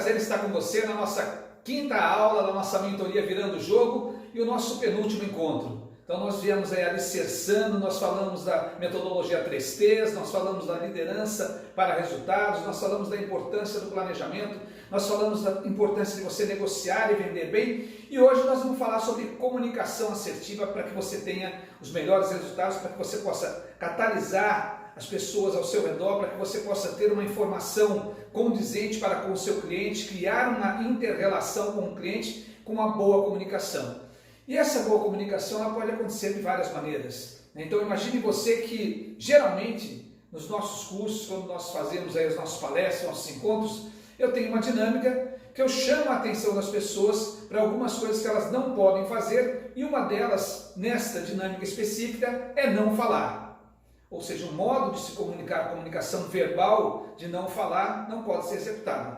prazer estar com você na nossa quinta aula da nossa mentoria Virando o Jogo e o nosso penúltimo encontro. Então nós viemos aí alicerçando, nós falamos da metodologia 3Ts, nós falamos da liderança para resultados, nós falamos da importância do planejamento, nós falamos da importância de você negociar e vender bem, e hoje nós vamos falar sobre comunicação assertiva para que você tenha os melhores resultados, para que você possa catalisar as pessoas ao seu redor, para que você possa ter uma informação condizente para com o seu cliente, criar uma inter-relação com o cliente com uma boa comunicação. E essa boa comunicação ela pode acontecer de várias maneiras. Então imagine você que geralmente nos nossos cursos, quando nós fazemos aí as nossas palestras, nossos encontros, eu tenho uma dinâmica que eu chamo a atenção das pessoas para algumas coisas que elas não podem fazer, e uma delas, nesta dinâmica específica, é não falar. Ou seja, o modo de se comunicar, a comunicação verbal de não falar, não pode ser executada.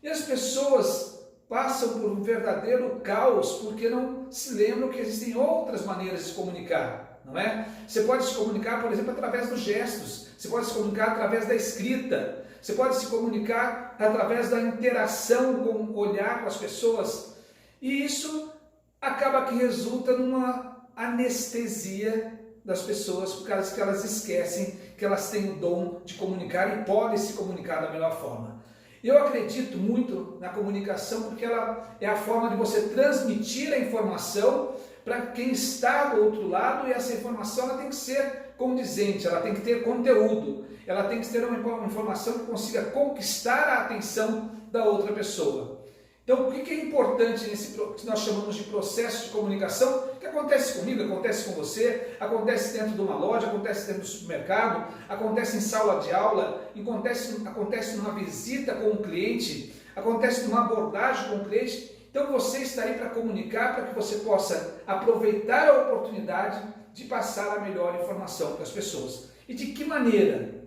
E as pessoas passam por um verdadeiro caos porque não se lembram que existem outras maneiras de se comunicar, não é? Você pode se comunicar, por exemplo, através dos gestos, você pode se comunicar através da escrita, você pode se comunicar através da interação com o olhar com as pessoas, e isso acaba que resulta numa anestesia das pessoas, por causa que elas esquecem que elas têm o dom de comunicar e podem se comunicar da melhor forma. Eu acredito muito na comunicação porque ela é a forma de você transmitir a informação para quem está do outro lado, e essa informação ela tem que ser condizente, ela tem que ter conteúdo, ela tem que ter uma informação que consiga conquistar a atenção da outra pessoa. Então, o que é importante nesse que nós chamamos de processo de comunicação, que acontece comigo, acontece com você, acontece dentro de uma loja, acontece dentro do supermercado, acontece em sala de aula, acontece numa visita com o cliente, acontece numa abordagem com o cliente. Então, você está aí para comunicar, para que você possa aproveitar a oportunidade de passar a melhor informação para as pessoas. E de que maneira?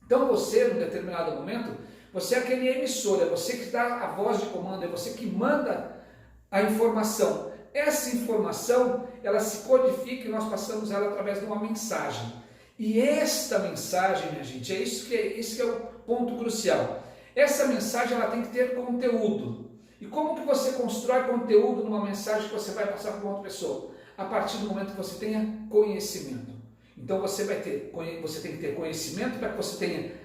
Então, você, num determinado momento, você é aquele emissor, é você que dá a voz de comando, é você que manda a informação. Essa informação, ela se codifica e nós passamos ela através de uma mensagem. E esta mensagem, minha gente, esse que é o ponto crucial. Essa mensagem ela tem que ter conteúdo. E como que você constrói conteúdo numa mensagem que você vai passar para outra pessoa? A partir do momento que você tenha conhecimento. Então você tem que ter conhecimento para que você tenha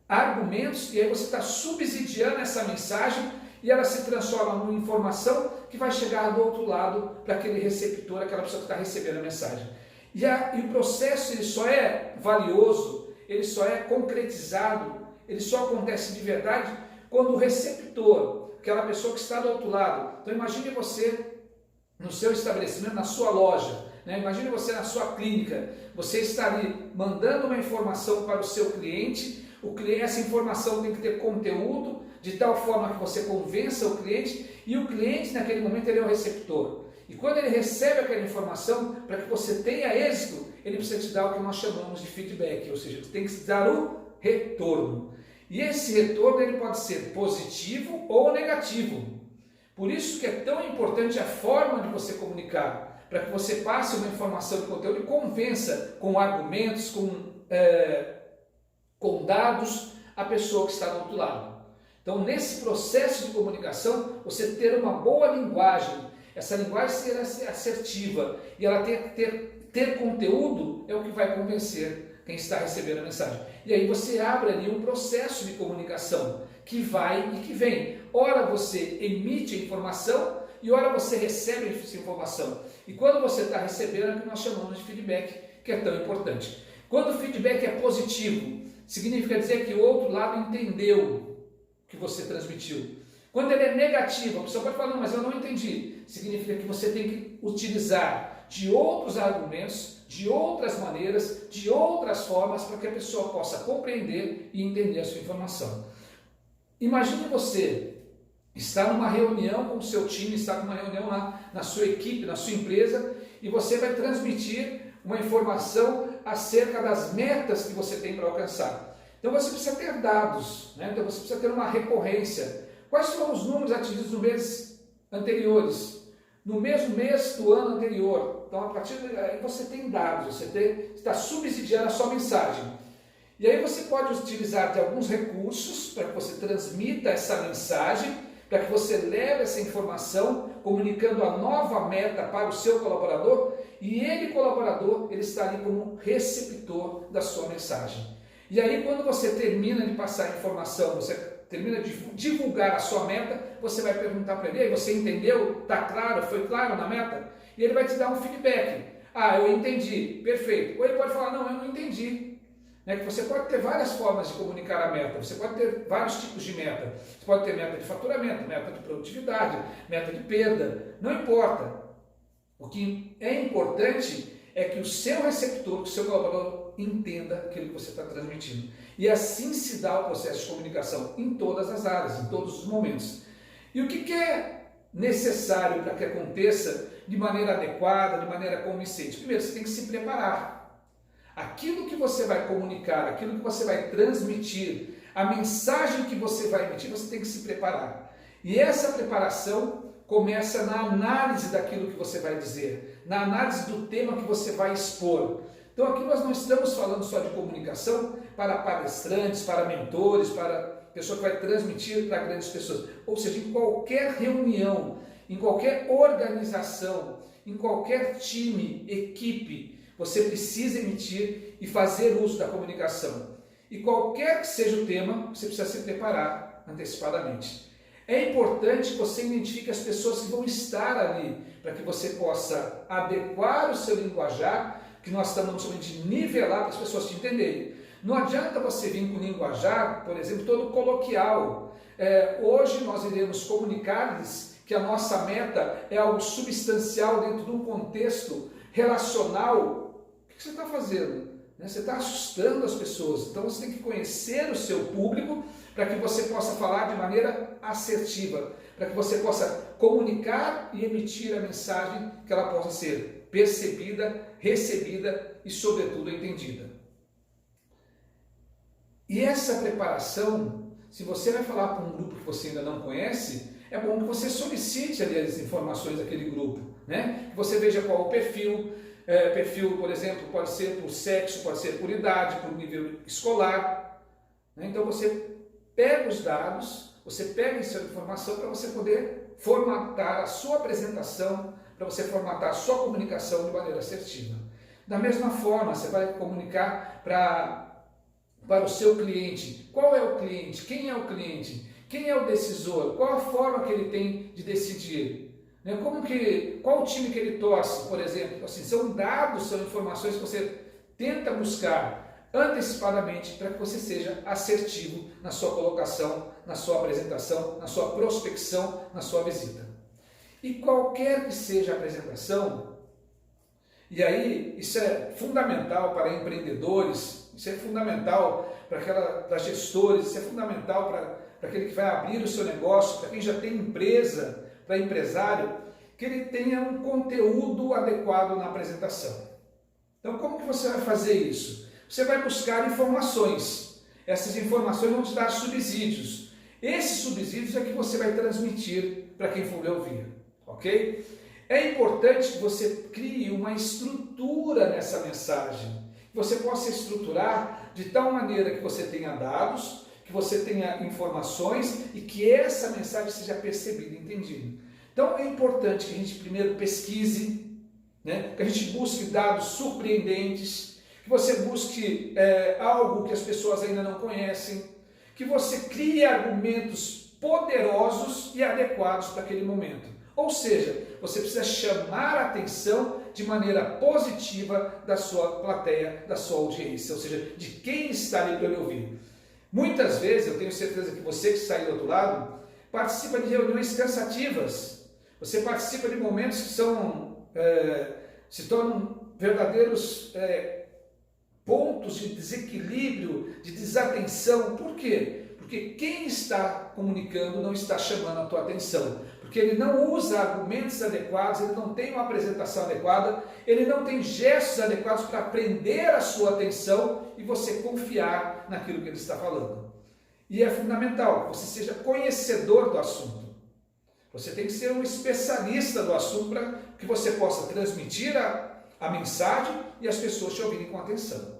argumentos, e aí você está subsidiando essa mensagem e ela se transforma numa informação que vai chegar do outro lado para aquele receptor, aquela pessoa que está recebendo a mensagem. E o processo ele só é valioso, ele só é concretizado, ele só acontece de verdade quando o receptor, aquela pessoa que está do outro lado. Então imagine você no seu estabelecimento, na sua loja, né? Imagine você na sua clínica, você está ali mandando uma informação para o seu cliente. Essa informação tem que ter conteúdo, de tal forma que você convença o cliente, e o cliente naquele momento ele é o receptor. E quando ele recebe aquela informação, para que você tenha êxito, ele precisa te dar o que nós chamamos de feedback, ou seja, tem que te dar o retorno. E esse retorno ele pode ser positivo ou negativo. Por isso que é tão importante a forma de você comunicar, para que você passe uma informação de conteúdo e convença com argumentos, com dados, a pessoa que está do outro lado. Então, nesse processo de comunicação, você ter uma boa linguagem, essa linguagem ser assertiva, e ela ter conteúdo é o que vai convencer quem está recebendo a mensagem. E aí você abre ali um processo de comunicação, que vai e que vem. Ora você emite a informação, e ora você recebe essa informação. E quando você está recebendo, é o que nós chamamos de feedback, que é tão importante. Quando o feedback é positivo, significa dizer que o outro lado entendeu o que você transmitiu. Quando ele é negativo, a pessoa pode falar, não, mas eu não entendi. Significa que você tem que utilizar de outros argumentos, de outras maneiras, de outras formas, para que a pessoa possa compreender e entender a sua informação. Imagine você estar numa reunião com o seu time, estar numa reunião na sua equipe, na sua empresa, e você vai transmitir uma informação acerca das metas que você tem para alcançar. Então você precisa ter dados, né? Então você precisa ter uma recorrência. Quais foram os números atingidos nos meses anteriores? No mesmo mês do ano anterior. Então a partir daí você tem dados, você está subsidiando a sua mensagem. E aí você pode utilizar de alguns recursos para que você transmita essa mensagem para que você leve essa informação, comunicando a nova meta para o seu colaborador, e ele, colaborador, ele está ali como receptor da sua mensagem. E aí, quando você termina de passar a informação, você termina de divulgar a sua meta, você vai perguntar para ele: "Ei, você entendeu? Está claro? Foi claro na meta?" E ele vai te dar um feedback. "Ah, eu entendi." Perfeito. Ou ele pode falar: "Não, eu não entendi." Que você pode ter várias formas de comunicar a meta, você pode ter vários tipos de meta. Você pode ter meta de faturamento, meta de produtividade, meta de perda, não importa. O que é importante é que o seu receptor, que o seu colaborador entenda aquilo que você está transmitindo. E assim se dá o processo de comunicação em todas as áreas, em todos os momentos. E o que é necessário para que aconteça de maneira adequada, de maneira convincente? Primeiro, você tem que se preparar. Aquilo que você vai comunicar, aquilo que você vai transmitir, a mensagem que você vai emitir, você tem que se preparar. E essa preparação começa na análise daquilo que você vai dizer, na análise do tema que você vai expor. Então aqui nós não estamos falando só de comunicação para palestrantes, para mentores, para pessoa que vai transmitir para grandes pessoas. Ou seja, em qualquer reunião, em qualquer organização, em qualquer time, equipe, você precisa emitir e fazer uso da comunicação. E qualquer que seja o tema, você precisa se preparar antecipadamente. É importante que você identifique as pessoas que vão estar ali, para que você possa adequar o seu linguajar, que nós estamos chamando de nivelar para as pessoas te entenderem. Não adianta você vir com linguajar, por exemplo, todo coloquial. Hoje nós iremos comunicar-lhes que a nossa meta é algo substancial dentro de um contexto relacional. O que você está fazendo? Você está assustando as pessoas. Então você tem que conhecer o seu público para que você possa falar de maneira assertiva, para que você possa comunicar e emitir a mensagem que ela possa ser percebida, recebida e, sobretudo, entendida. E essa preparação, se você vai falar para um grupo que você ainda não conhece, é bom que você solicite ali as informações daquele grupo, que você veja qual o perfil. Perfil, por exemplo, pode ser por sexo, pode ser por idade, por nível escolar. Então você pega os dados, você pega essa informação para você poder formatar a sua apresentação, para você formatar a sua comunicação de maneira assertiva. Da mesma forma, você vai comunicar para o seu cliente. Qual é o cliente? Quem é o cliente? Quem é o decisor? Qual a forma que ele tem de decidir? Qual o time que ele torce, por exemplo? Assim, são dados, são informações que você tenta buscar antecipadamente para que você seja assertivo na sua colocação, na sua apresentação, na sua prospecção, na sua visita. E qualquer que seja a apresentação, e aí isso é fundamental para empreendedores, isso é fundamental para gestores, isso é fundamental para aquele que vai abrir o seu negócio, para quem já tem empresa, para empresário, que ele tenha um conteúdo adequado na apresentação. Então, como que você vai fazer isso? Você vai buscar informações. Essas informações vão te dar subsídios. Esses subsídios é que você vai transmitir para quem for ouvir, ok? É importante que você crie uma estrutura nessa mensagem. Que você possa estruturar de tal maneira que você tenha dados, que você tenha informações e que essa mensagem seja percebida e entendida. Então é importante que a gente primeiro pesquise, que a gente busque dados surpreendentes, que você busque algo que as pessoas ainda não conhecem, que você crie argumentos poderosos e adequados para aquele momento. Ou seja, você precisa chamar a atenção de maneira positiva da sua plateia, da sua audiência, ou seja, de quem está ali para lhe ouvir. Muitas vezes, eu tenho certeza que você que está aí do outro lado, participa de reuniões cansativas. Você participa de momentos que se tornam verdadeiros pontos de desequilíbrio, de desatenção. Por quê? Porque quem está comunicando não está chamando a tua atenção. Porque ele não usa argumentos adequados, ele não tem uma apresentação adequada, ele não tem gestos adequados para prender a sua atenção e você confiar naquilo que ele está falando. E é fundamental que você seja conhecedor do assunto. Você tem que ser um especialista do assunto para que você possa transmitir a mensagem e as pessoas te ouvirem com atenção.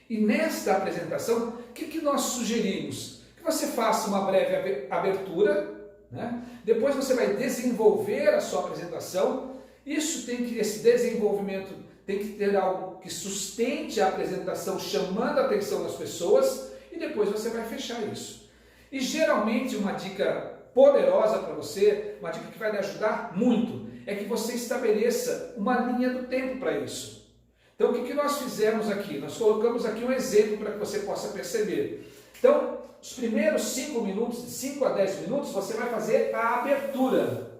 E nesta apresentação, o que nós sugerimos? Que você faça uma breve abertura, né? Depois você vai desenvolver a sua apresentação. Esse desenvolvimento tem que ter algo que sustente a apresentação, chamando a atenção das pessoas, e depois você vai fechar isso. E geralmente uma dica poderosa para você, uma dica que vai lhe ajudar muito, é que você estabeleça uma linha do tempo para isso. Então o que nós fizemos aqui? Nós colocamos aqui um exemplo para que você possa perceber. Então, os primeiros 5 minutos, de 5 a 10 minutos, você vai fazer a abertura.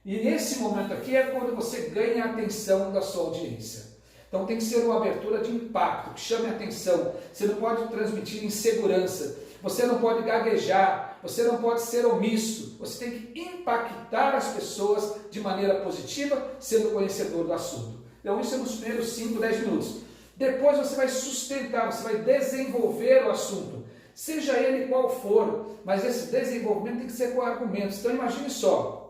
E nesse momento aqui é quando você ganha a atenção da sua audiência. Então tem que ser uma abertura de impacto, que chame a atenção. Você não pode transmitir insegurança, você não pode gaguejar, você não pode ser omisso. Você tem que impactar as pessoas de maneira positiva, sendo conhecedor do assunto. Então isso é nos primeiros 5, 10 minutos. Depois você vai sustentar, você vai desenvolver o assunto, seja ele qual for, mas esse desenvolvimento tem que ser com argumentos. Então imagine só.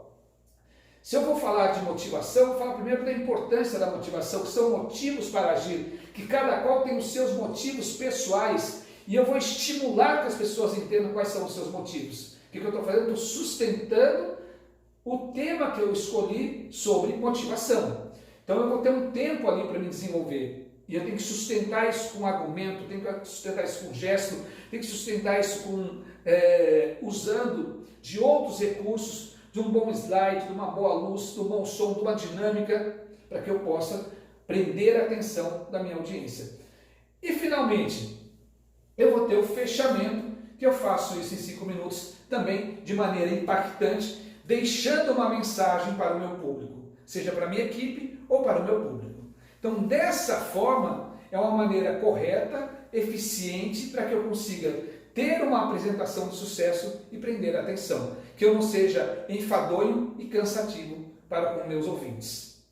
Se eu vou falar de motivação, eu vou falar primeiro da importância da motivação, que são motivos para agir, que cada qual tem os seus motivos pessoais, e eu vou estimular que as pessoas entendam quais são os seus motivos. O que eu estou fazendo? Estou sustentando o tema que eu escolhi sobre motivação. Então eu vou ter um tempo ali para me desenvolver, e eu tenho que sustentar isso com argumento, tenho que sustentar isso com gesto, tenho que sustentar isso usando de outros recursos, de um bom slide, de uma boa luz, de um bom som, de uma dinâmica, para que eu possa prender a atenção da minha audiência. E finalmente, eu vou ter o fechamento, que eu faço isso em 5 minutos, também de maneira impactante, deixando uma mensagem para o meu público, seja para a minha equipe ou para o meu público. Então, dessa forma, é uma maneira correta, eficiente, para que eu consiga ter uma apresentação de sucesso e prender a atenção, que eu não seja enfadonho e cansativo para com meus ouvintes.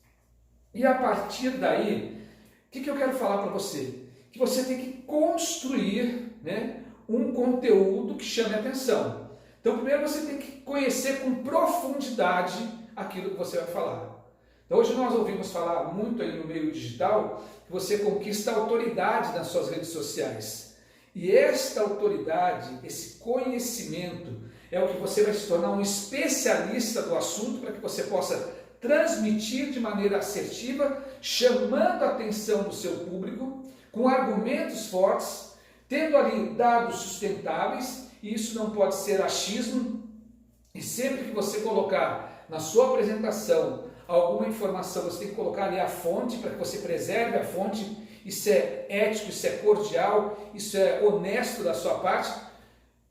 E a partir daí, o que eu quero falar para você? Que você tem que construir, né, um conteúdo que chame a atenção. Então, primeiro você tem que conhecer com profundidade aquilo que você vai falar. Então, hoje nós ouvimos falar muito aí no meio digital que você conquista autoridade nas suas redes sociais. E esta autoridade, esse conhecimento, é o que você vai se tornar um especialista do assunto para que você possa transmitir de maneira assertiva, chamando a atenção do seu público, com argumentos fortes, tendo ali dados sustentáveis, e isso não pode ser achismo, e sempre que você colocar na sua apresentação alguma informação, você tem que colocar ali a fonte, para que você preserve a fonte. Isso é ético, isso é cordial, isso é honesto da sua parte,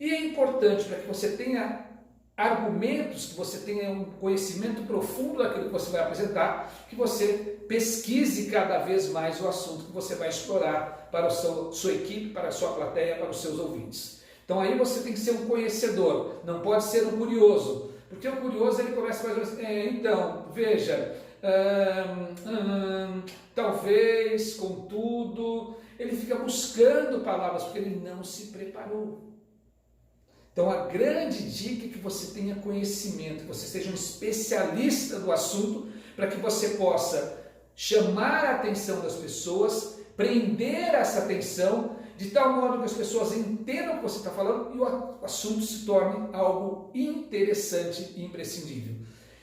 e é importante para que você tenha argumentos, que você tenha um conhecimento profundo daquilo que você vai apresentar, que você pesquise cada vez mais o assunto que você vai explorar para a sua equipe, para a sua plateia, para os seus ouvintes. Então aí você tem que ser um conhecedor, não pode ser um curioso, porque o curioso ele começa a fazer, então, veja, talvez, contudo, ele fica buscando palavras porque ele não se preparou. Então a grande dica é que você tenha conhecimento, que você seja um especialista do assunto, para que você possa chamar a atenção das pessoas, prender essa atenção, de tal modo que as pessoas entendam o que você está falando e o assunto se torne algo interessante e imprescindível.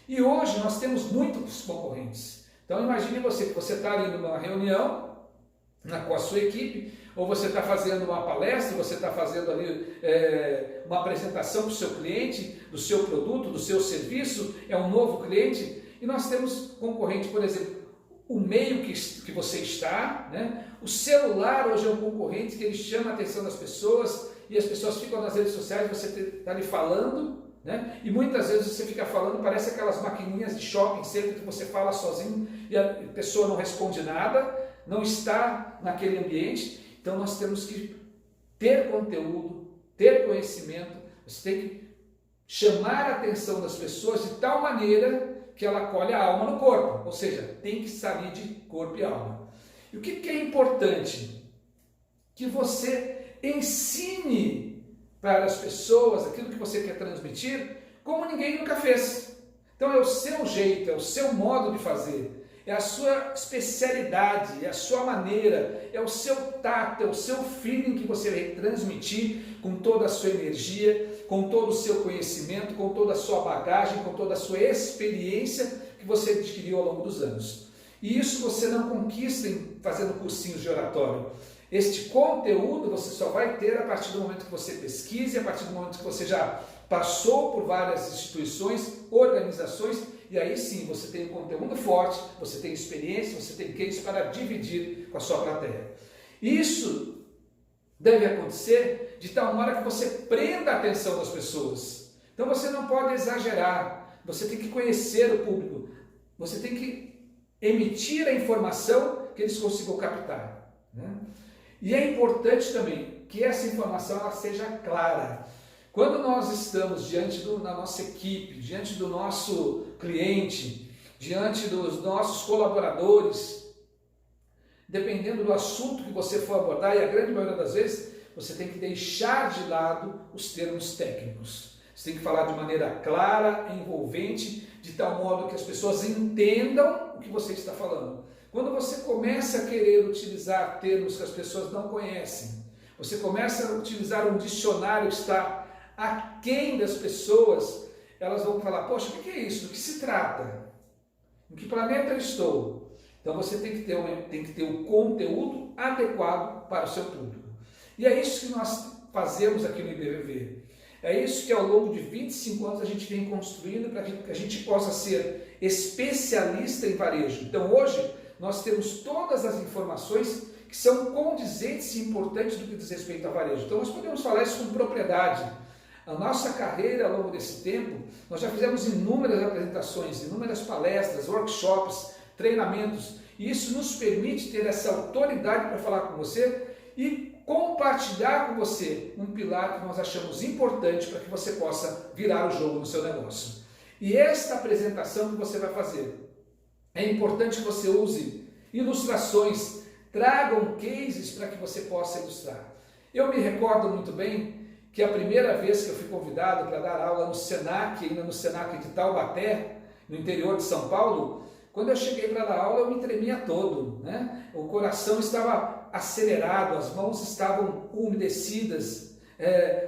E hoje nós temos muitos concorrentes. Então imagine você que você está ali numa reunião com a sua equipe, ou você está fazendo uma palestra, você está fazendo ali uma apresentação para o seu cliente, do seu produto, do seu serviço, é um novo cliente, e nós temos concorrentes, por exemplo, o meio que você está, né? O celular hoje é um concorrente que ele chama a atenção das pessoas, e as pessoas ficam nas redes sociais, você está ali falando, né? E muitas vezes você fica falando, parece aquelas maquininhas de shopping center que você fala sozinho e a pessoa não responde nada, não está naquele ambiente. Então nós temos que ter conteúdo, ter conhecimento, você tem que chamar a atenção das pessoas de tal maneira que ela colhe a alma no corpo, ou seja, tem que sair de corpo e alma. E o que é importante? Que você ensine para as pessoas aquilo que você quer transmitir como ninguém nunca fez. Então é o seu jeito, é o seu modo de fazer, é a sua especialidade, é a sua maneira, é o seu tato, é o seu feeling que você vai transmitir com toda a sua energia, com todo o seu conhecimento, com toda a sua bagagem, com toda a sua experiência que você adquiriu ao longo dos anos. E isso você não conquista fazendo cursinhos de oratório. Este conteúdo você só vai ter a partir do momento que você pesquise, a partir do momento que você já passou por várias instituições, organizações, e aí sim você tem um conteúdo forte, você tem experiência, você tem case para dividir com a sua plateia. Isso deve acontecer de tal maneira que você prenda a atenção das pessoas. Então você não pode exagerar, você tem que conhecer o público, você tem que emitir a informação que eles consigam captar, né? E é importante também que essa informação ela seja clara. Quando nós estamos diante da nossa equipe, diante do nosso cliente, diante dos nossos colaboradores, dependendo do assunto que você for abordar, e a grande maioria das vezes, você tem que deixar de lado os termos técnicos. Você tem que falar de maneira clara, envolvente, de tal modo que as pessoas entendam o que você está falando. Quando você começa a querer utilizar termos que as pessoas não conhecem, você começa a utilizar um dicionário que está aquém das pessoas, elas vão falar, poxa, o que é isso? Do que se trata? Em que planeta eu estou? Então você tem que ter o conteúdo adequado para o seu público. E é isso que nós fazemos aqui no IBVV. É isso que ao longo de 25 anos a gente vem construindo para que a gente possa ser especialista em varejo. Então hoje nós temos todas as informações que são condizentes e importantes do que diz respeito a varejo. Então nós podemos falar isso com propriedade. A nossa carreira ao longo desse tempo, nós já fizemos inúmeras apresentações, inúmeras palestras, workshops, treinamentos, e isso nos permite ter essa autoridade para falar com você e compartilhar com você um pilar que nós achamos importante para que você possa virar o jogo no seu negócio. E esta apresentação que você vai fazer, é importante que você use ilustrações, tragam cases para que você possa ilustrar. Eu me recordo muito bem que a primeira vez que eu fui convidado para dar aula no Senac, ainda no Senac de Taubaté, no interior de São Paulo, quando eu cheguei para dar aula eu me tremia todo, né? O coração estava acelerado, as mãos estavam umedecidas,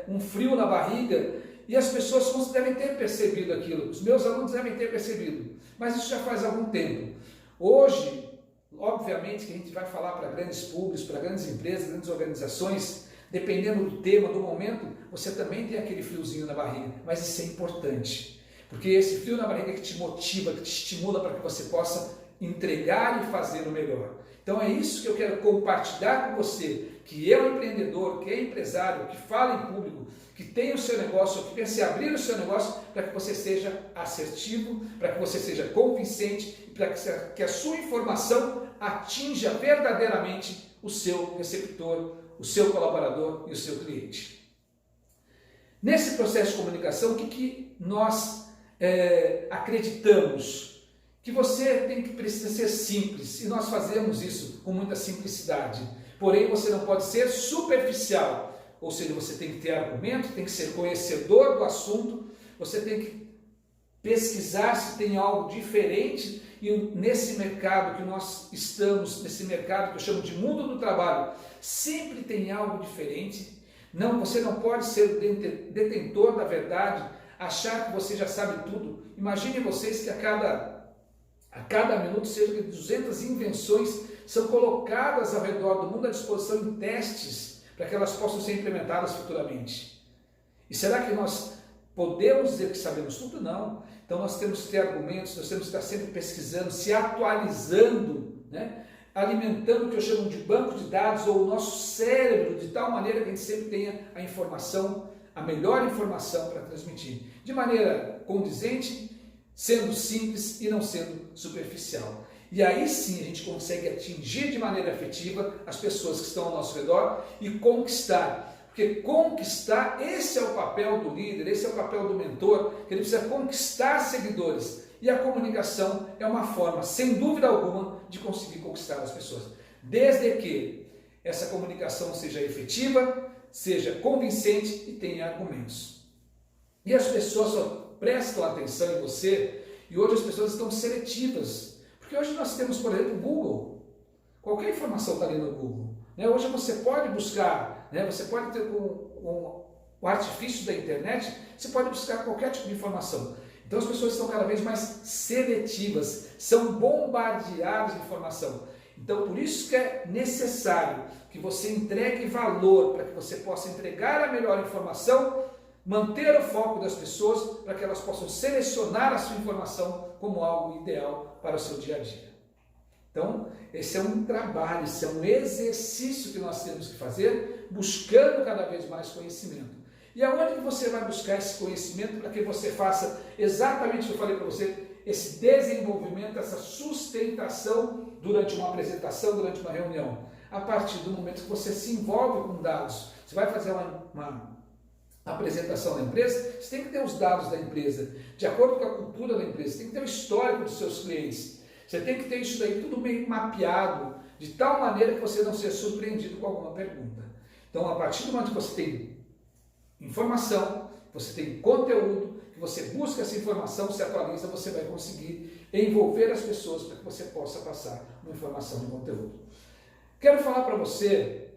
um frio na barriga, e as pessoas devem ter percebido aquilo, os meus alunos devem ter percebido, mas isso já faz algum tempo. Hoje, obviamente que a gente vai falar para grandes públicos, para grandes empresas, grandes organizações, dependendo do tema, do momento, você também tem aquele friozinho na barriga, mas isso é importante, porque esse frio na barriga que te motiva, que te estimula para que você possa entregar e fazer o melhor. Então é isso que eu quero compartilhar com você, que é um empreendedor, que é empresário, que fala em público, que tem o seu negócio, que pensa em abrir o seu negócio, para que você seja assertivo, para que você seja convincente e para que a sua informação atinja verdadeiramente o seu receptor, o seu colaborador e o seu cliente. Nesse processo de comunicação, o que nós acreditamos? Que você precisa ser simples, e nós fazemos isso com muita simplicidade. Porém, você não pode ser superficial, ou seja, você tem que ter argumento, tem que ser conhecedor do assunto, você tem que pesquisar se tem algo diferente, e nesse mercado que nós estamos, nesse mercado que eu chamo de mundo do trabalho, sempre tem algo diferente. Não, você não pode ser o detentor da verdade, achar que você já sabe tudo. Imagine vocês que a cada minuto, cerca de 200 invenções são colocadas ao redor do mundo à disposição em testes para que elas possam ser implementadas futuramente. E será que nós podemos dizer que sabemos tudo? Não. Então nós temos que ter argumentos, nós temos que estar sempre pesquisando, se atualizando, né? Alimentando o que eu chamo de banco de dados ou o nosso cérebro, de tal maneira que a gente sempre tenha a informação, a melhor informação para transmitir, de maneira condizente, sendo simples e não sendo superficial. E aí sim a gente consegue atingir de maneira efetiva as pessoas que estão ao nosso redor e conquistar. Porque conquistar, esse é o papel do líder, esse é o papel do mentor, que ele precisa conquistar seguidores. E a comunicação é uma forma, sem dúvida alguma, de conseguir conquistar as pessoas. Desde que essa comunicação seja efetiva, seja convincente e tenha argumentos. E as pessoas só prestam atenção em você, e hoje as pessoas estão seletivas, porque hoje nós temos, por exemplo, o Google. Qualquer informação está ali no Google. Hoje você pode buscar, você pode ter o artifício da internet, você pode buscar qualquer tipo de informação. Então as pessoas estão cada vez mais seletivas, são bombardeadas de informação. Então por isso que é necessário que você entregue valor para que você possa entregar a melhor informação, manter o foco das pessoas para que elas possam selecionar a sua informação como algo ideal para o seu dia a dia. Então, esse é um trabalho, esse é um exercício que nós temos que fazer, buscando cada vez mais conhecimento. E aonde que você vai buscar esse conhecimento para que você faça exatamente o que eu falei para você, esse desenvolvimento, essa sustentação durante uma apresentação, durante uma reunião? A partir do momento que você se envolve com dados. Você vai fazer uma apresentação da empresa, você tem que ter os dados da empresa, de acordo com a cultura da empresa, você tem que ter o histórico dos seus clientes. Você tem que ter isso daí tudo meio mapeado, de tal maneira que você não seja surpreendido com alguma pergunta. Então, a partir do momento que você tem informação, você tem conteúdo, que você busca essa informação, se atualiza, você vai conseguir envolver as pessoas para que você possa passar uma informação e um conteúdo. Quero falar para você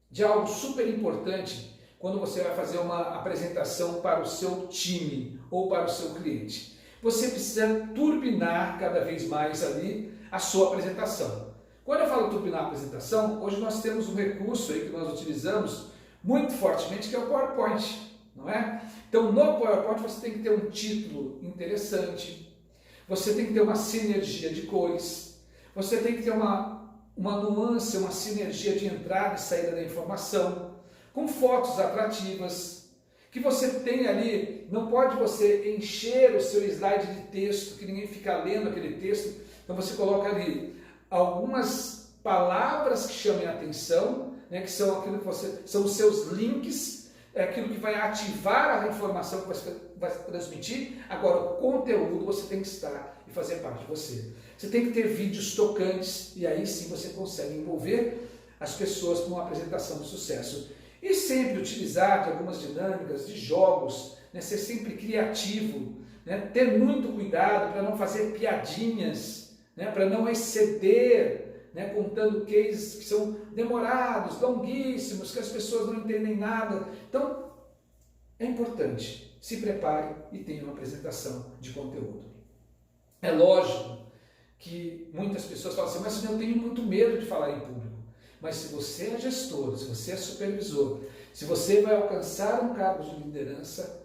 de algo super importante quando você vai fazer uma apresentação para o seu time ou para o seu cliente. Você precisa turbinar cada vez mais ali a sua apresentação. Quando eu falo turbinar a apresentação, hoje nós temos um recurso aí que nós utilizamos muito fortemente, que é o PowerPoint, não é? Então, no PowerPoint você tem que ter um título interessante, você tem que ter uma sinergia de cores, você tem que ter uma nuance, uma sinergia de entrada e saída da informação, com fotos atrativas, que você tem ali, não pode você encher o seu slide de texto, que ninguém fica lendo aquele texto, então você coloca ali algumas palavras que chamem a atenção, né, que são aquilo que são os seus links, é aquilo que vai ativar a informação que você vai transmitir. Agora, o conteúdo você tem que estar e fazer parte de você. Você tem que ter vídeos tocantes, e aí sim você consegue envolver as pessoas com uma apresentação de sucesso. E sempre utilizar de algumas dinâmicas, de jogos, né? Ser sempre criativo, né? Ter muito cuidado para não fazer piadinhas, né? Para não exceder, né? Contando cases que são demorados, longuíssimos, que as pessoas não entendem nada. Então, é importante, se prepare e tenha uma apresentação de conteúdo. É lógico que muitas pessoas falam assim, mas eu tenho muito medo de falar em público. Mas se você é gestor, se você é supervisor, se você vai alcançar um cargo de liderança,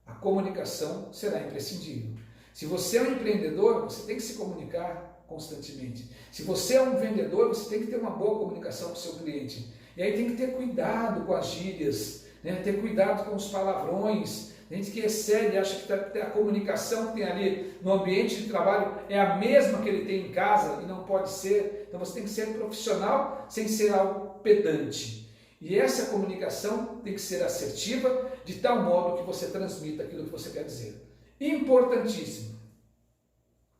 a comunicação será imprescindível. Se você é um empreendedor, você tem que se comunicar constantemente. Se você é um vendedor, você tem que ter uma boa comunicação com o seu cliente. E aí tem que ter cuidado com as gírias, né? Ter cuidado com os palavrões. A gente que excede, acha que a comunicação que tem ali no ambiente de trabalho é a mesma que ele tem em casa e não pode ser. Então você tem que ser profissional sem ser algo pedante. E essa comunicação tem que ser assertiva de tal modo que você transmita aquilo que você quer dizer. Importantíssimo.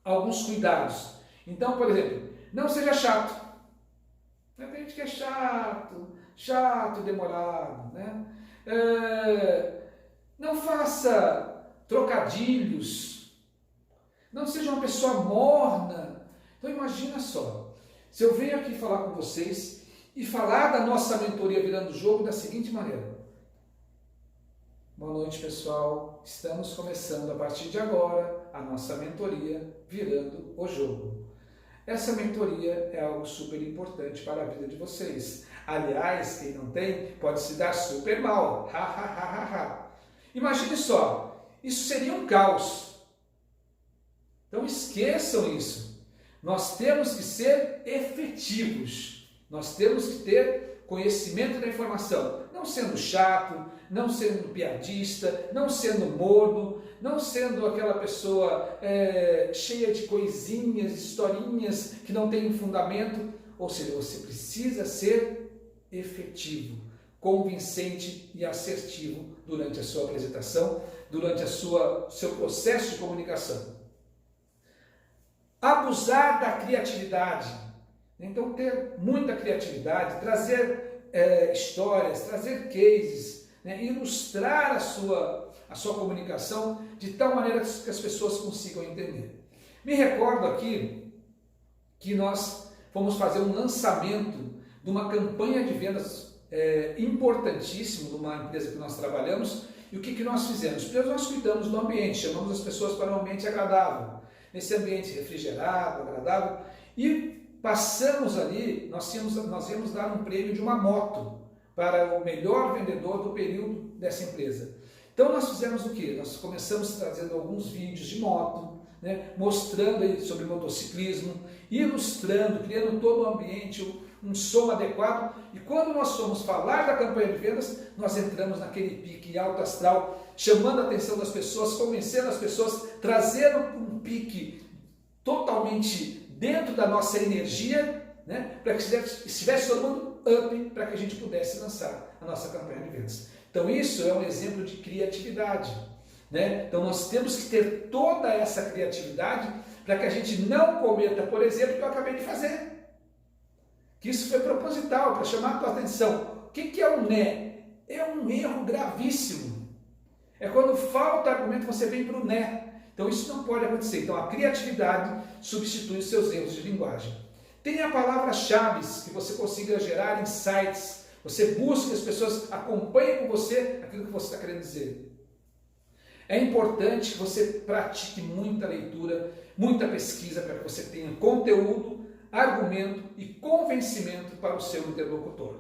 Alguns cuidados. Então, por exemplo, não seja chato. Tem gente que é chato, demorado, né? Não faça trocadilhos, não seja uma pessoa morna. Então imagina só, se eu venho aqui falar com vocês e falar da nossa mentoria Virando o Jogo da seguinte maneira. Boa noite, pessoal, estamos começando a partir de agora a nossa mentoria Virando o Jogo. Essa mentoria é algo super importante para a vida de vocês. Aliás, quem não tem pode se dar super mal. Imagine só, isso seria um caos. Então esqueçam isso. Nós temos que ser efetivos. Nós temos que ter conhecimento da informação. Não sendo chato, não sendo piadista, não sendo morno, não sendo aquela pessoa cheia de coisinhas, historinhas que não tem um fundamento. Ou seja, você precisa ser efetivo, convincente e assertivo durante a sua apresentação, durante seu processo de comunicação. Abusar da criatividade. Então, ter muita criatividade, trazer histórias, trazer cases, né? Ilustrar a sua comunicação de tal maneira que as pessoas consigam entender. Me recordo aqui que nós fomos fazer um lançamento de uma campanha de vendas importantíssimo numa empresa que nós trabalhamos. E o que nós fizemos? Primeiro nós cuidamos do ambiente, chamamos as pessoas para um ambiente agradável, nesse ambiente refrigerado, agradável, e passamos ali, nós íamos dar um prêmio de uma moto para o melhor vendedor do período dessa empresa. Então nós fizemos o quê? Nós começamos trazendo alguns vídeos de moto, né, mostrando aí sobre motociclismo, ilustrando, criando todo o ambiente, um som adequado, e quando nós fomos falar da campanha de vendas, nós entramos naquele pique alto astral, chamando a atenção das pessoas, convencendo as pessoas, trazendo um pique totalmente dentro da nossa energia, né, para que estivesse todo mundo up, para que a gente pudesse lançar a nossa campanha de vendas. Então isso é um exemplo de criatividade, né? Então nós temos que ter toda essa criatividade para que a gente não cometa, por exemplo, o que eu acabei de fazer. Que isso foi proposital, para chamar a tua atenção. O que é um né? É um erro gravíssimo. É quando falta argumento, você vem para o né. Então isso não pode acontecer. Então a criatividade substitui os seus erros de linguagem. Tenha palavras-chave que você consiga gerar insights. Você busca que as pessoas acompanhem com você aquilo que você está querendo dizer. É importante que você pratique muita leitura, muita pesquisa, para que você tenha conteúdo, argumento e convencimento para o seu interlocutor.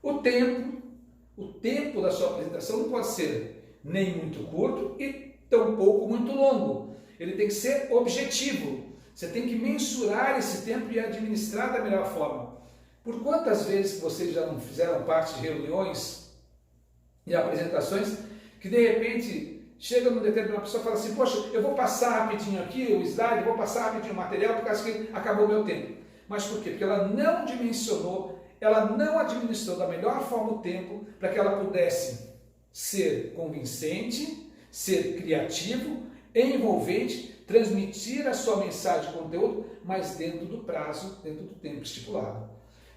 O tempo da sua apresentação não pode ser nem muito curto e tampouco muito longo. Ele tem que ser objetivo. Você tem que mensurar esse tempo e administrar da melhor forma. Por quantas vezes vocês já não fizeram parte de reuniões e apresentações que de repente chega num determinado pessoa e fala assim, poxa, eu vou passar rapidinho aqui o slide, vou passar rapidinho o material por causa que acabou o meu tempo. Mas por quê? Porque ela não dimensionou, ela não administrou da melhor forma o tempo para que ela pudesse ser convincente, ser criativo, envolvente, transmitir a sua mensagem de conteúdo, mas dentro do prazo, dentro do tempo estipulado.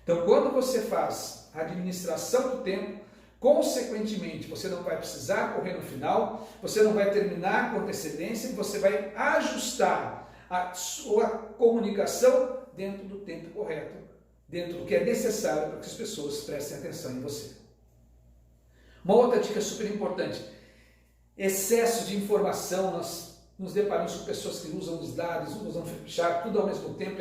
Então, quando você faz a administração do tempo, consequentemente, você não vai precisar correr no final, você não vai terminar com antecedência, você vai ajustar a sua comunicação dentro do tempo correto, dentro do que é necessário para que as pessoas prestem atenção em você. Uma outra dica super importante, excesso de informação. Nós nos deparamos com pessoas que usam os dados, usam Flipchart, tudo ao mesmo tempo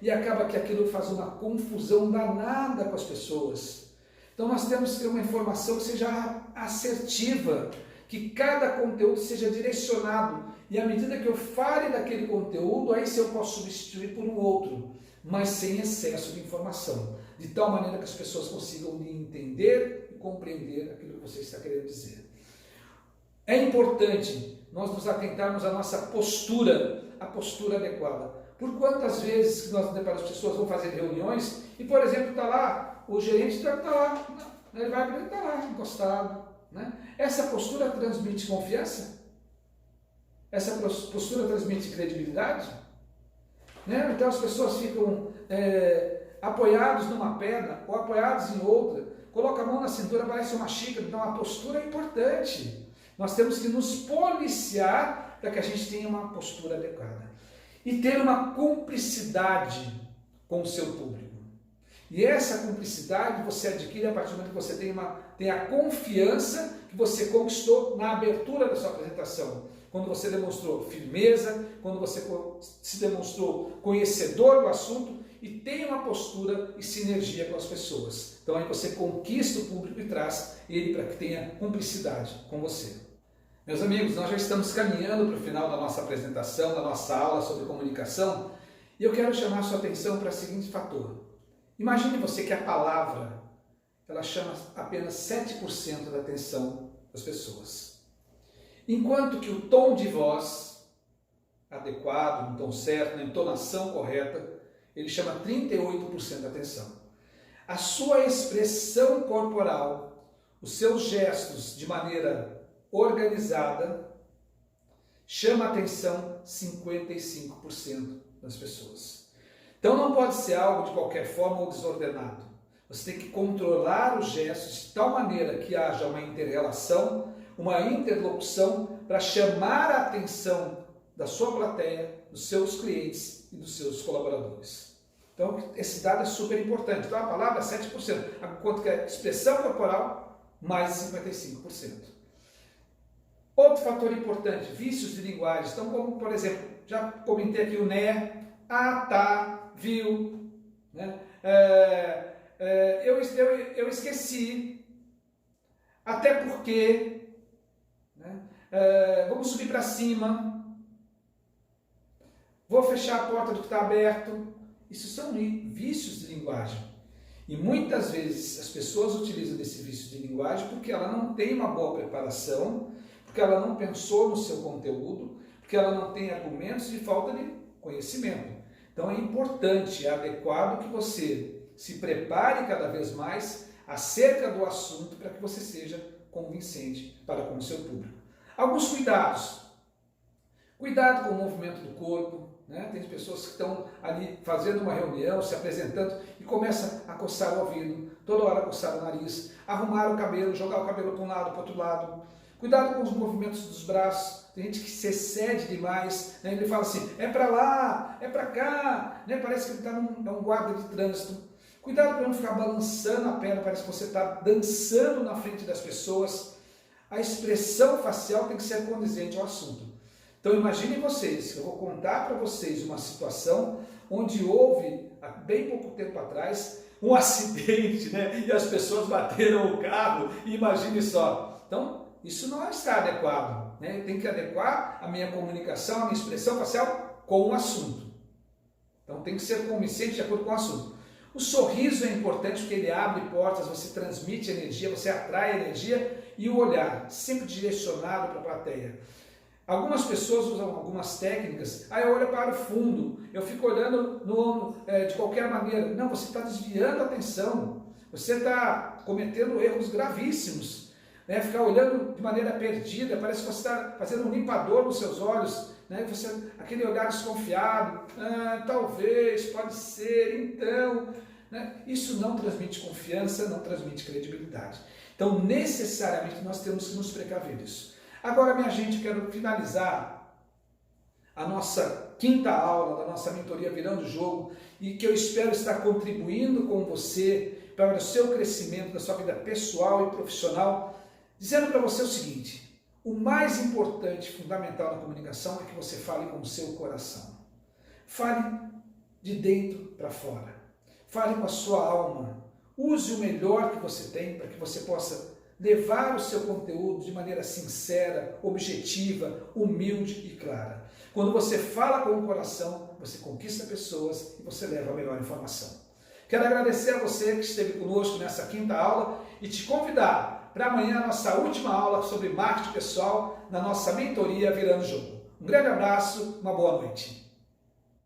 e acaba que aquilo faz uma confusão danada com as pessoas. Então nós temos que ter uma informação que seja assertiva, que cada conteúdo seja direcionado, e à medida que eu fale daquele conteúdo, aí se eu posso substituir por um outro, mas sem excesso de informação, de tal maneira que as pessoas consigam entender e compreender aquilo que você está querendo dizer. É importante nós nos atentarmos à nossa postura, a postura adequada. Por quantas vezes que nós nos deparamos, as pessoas vão fazer reuniões e, por exemplo, está lá, o gerente está lá, ele vai estar lá, encostado. Né? Essa postura transmite confiança? Essa postura transmite credibilidade? Né? Então as pessoas ficam apoiados numa perna ou apoiados em outra, colocam a mão na cintura, parece uma xícara. Então a postura é importante. Nós temos que nos policiar para que a gente tenha uma postura adequada. E ter uma cumplicidade com o seu público. E essa cumplicidade você adquire a partir do momento que você tem a confiança que você conquistou na abertura da sua apresentação. Quando você demonstrou firmeza, quando você se demonstrou conhecedor do assunto e tem uma postura e sinergia com as pessoas. Então aí você conquista o público e traz ele para que tenha cumplicidade com você. Meus amigos, nós já estamos caminhando para o final da nossa apresentação, da nossa aula sobre comunicação, e eu quero chamar a sua atenção para o seguinte fator. Imagine você que a palavra, ela chama apenas 7% da atenção das pessoas. Enquanto que o tom de voz adequado, no tom certo, na entonação correta, ele chama 38% da atenção. A sua expressão corporal, os seus gestos de maneira organizada, chama a atenção 55% das pessoas. Então não pode ser algo de qualquer forma ou desordenado. Você tem que controlar os gestos de tal maneira que haja uma inter-relação, uma interlocução para chamar a atenção da sua plateia, dos seus clientes e dos seus colaboradores. Então, esse dado é super importante. Então, a palavra é 7%. Quanto que é expressão corporal, mais de 55%. Outro fator importante, vícios de linguagem. Então, como, por exemplo, já comentei aqui o né, tá, viu, né? Eu esqueci, até porque, né? Vamos subir para cima, vou fechar a porta do que está aberto. Isso são vícios de linguagem. E muitas vezes as pessoas utilizam desse vício de linguagem porque ela não tem uma boa preparação, porque ela não pensou no seu conteúdo, porque ela não tem argumentos de falta de conhecimento. Então é importante, é adequado que você se prepare cada vez mais acerca do assunto para que você seja convincente para com o seu público. Alguns cuidados. Cuidado com o movimento do corpo, né? Tem pessoas que estão ali fazendo uma reunião, se apresentando e começam a coçar o ouvido, toda hora coçar o nariz, arrumar o cabelo, jogar o cabelo para um lado, para o outro lado. Cuidado com os movimentos dos braços. Tem gente que se excede demais, né? Ele fala assim, é para lá, é para cá, né? Parece que ele está num guarda de trânsito. Cuidado para não ficar balançando a perna, parece que você está dançando na frente das pessoas. A expressão facial tem que ser condizente ao assunto. Então imaginem vocês, eu vou contar para vocês uma situação onde houve, há bem pouco tempo atrás, um acidente, né? E as pessoas bateram o carro, e imagine só. Então, isso não está adequado, né? Tem que adequar a minha comunicação, a minha expressão facial com o assunto. Então tem que ser convincente de acordo com o assunto. O sorriso é importante porque ele abre portas, você transmite energia, você atrai energia, e o olhar, sempre direcionado para a plateia. Algumas pessoas usam algumas técnicas, eu olho para o fundo, eu fico olhando no ombro de qualquer maneira. Não, você está desviando a atenção, você está cometendo erros gravíssimos. Né? Ficar olhando de maneira perdida, parece que você está fazendo um limpador nos seus olhos, né? Aquele olhar desconfiado, talvez, pode ser, então. Né? Isso não transmite confiança, não transmite credibilidade. Então, necessariamente, nós temos que nos precaver disso. Agora, minha gente, quero finalizar a nossa quinta aula da nossa mentoria Virando o Jogo e que eu espero estar contribuindo com você para o seu crescimento da sua vida pessoal e profissional, dizendo para você o seguinte: o mais importante, fundamental na comunicação é que você fale com o seu coração. Fale de dentro para fora. Fale com a sua alma. Use o melhor que você tem para que você possa levar o seu conteúdo de maneira sincera, objetiva, humilde e clara. Quando você fala com o coração, você conquista pessoas e você leva a melhor informação. Quero agradecer a você que esteve conosco nessa quinta aula e te convidar para amanhã a nossa última aula sobre marketing pessoal na nossa mentoria Virando o Jogo. Um grande abraço, uma boa noite.